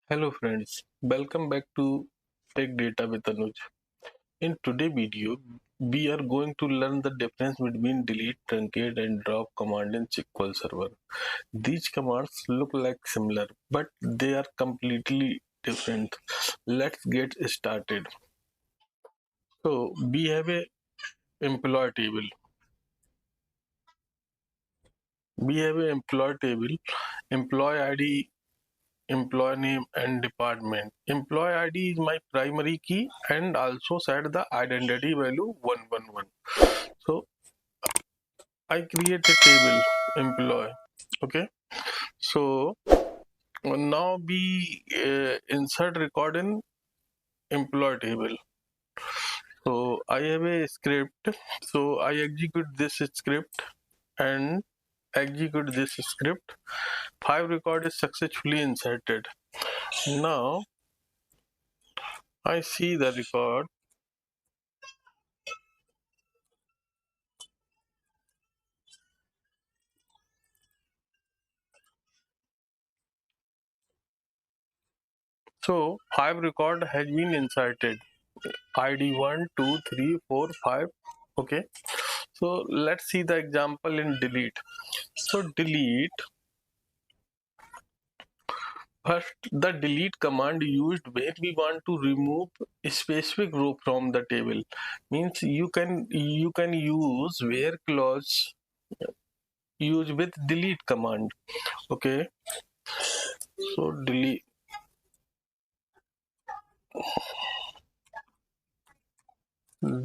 Hello friends, welcome back to Tech Data with Anuj. In today's video, we are going to learn the difference between delete, truncate and drop command in SQL Server. These commands look like similar, but they are completely different. Let's get started. So we have a employee table. Employee ID, employee name and department. Employee ID is my primary key and also set the identity value 111. So I create a table employee. Okay. So now we insert record in employee table. So I have a script. So I execute this script and execute this script. 5 record is successfully inserted. Now I see the record. So 5 record has been inserted. ID 1, 2, 3, 4, 5. Okay. So let's see the example in delete. So delete. First, the delete command used when we want to remove a specific row from the table. Means you can use where clause use with delete command. Okay. So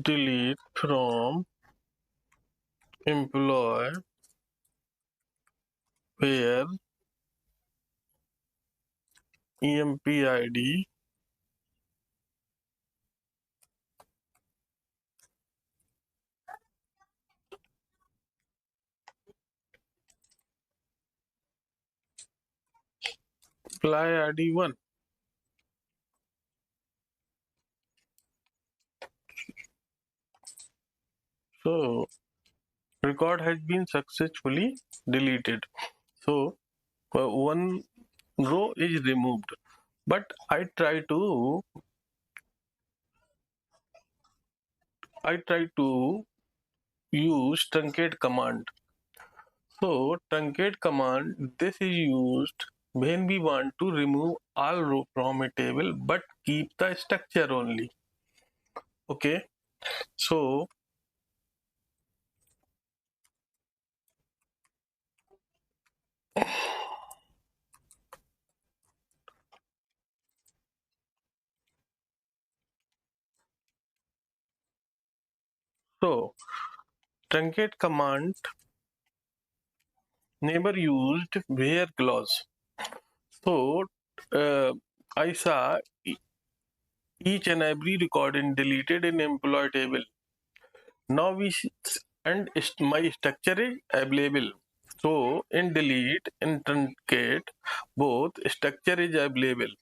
delete from employee where empid employee ID 1. So record has been successfully deleted. So one row is removed, but I try to use truncate command. So truncate command, this is used when we want to remove all row from a table but keep the structure only. Okay. So so truncate command never used where clause. So I saw each and every record in deleted in employee table. Now my structure is available. So in delete and truncate, both structure is available.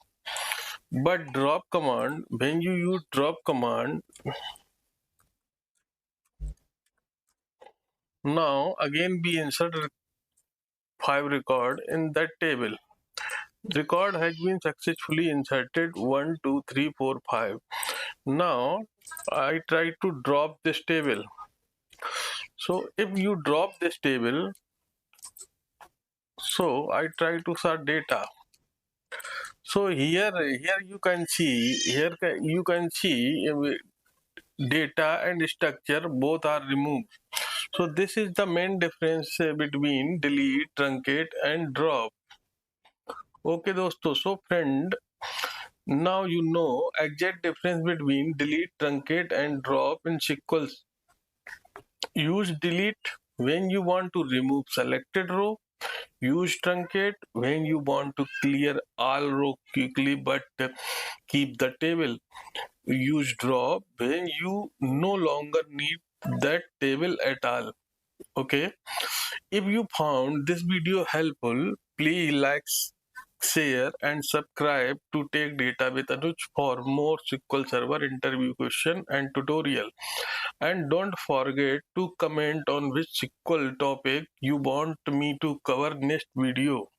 But drop command, when you use drop command, now again we insert 5 record in that table. Record has been successfully inserted 1, 2, 3, 4, 5. Now I try to drop this table. So if you drop this table, so I try to search data. So here you can see data and structure both are removed. So this is the main difference between delete, truncate and drop. Okay दोस्तों, so friend, now you know exact difference between delete, truncate and drop in SQL. Use delete when you want to remove selected row. Use truncate when you want to clear all row quickly but keep the table. Use drop when you no longer need that table at all. Okay. If you found this video helpful, please like, share and subscribe to Take Data with Anuj for more SQL Server interview question and tutorial. And don't forget to comment on which SQL topic you want me to cover next video.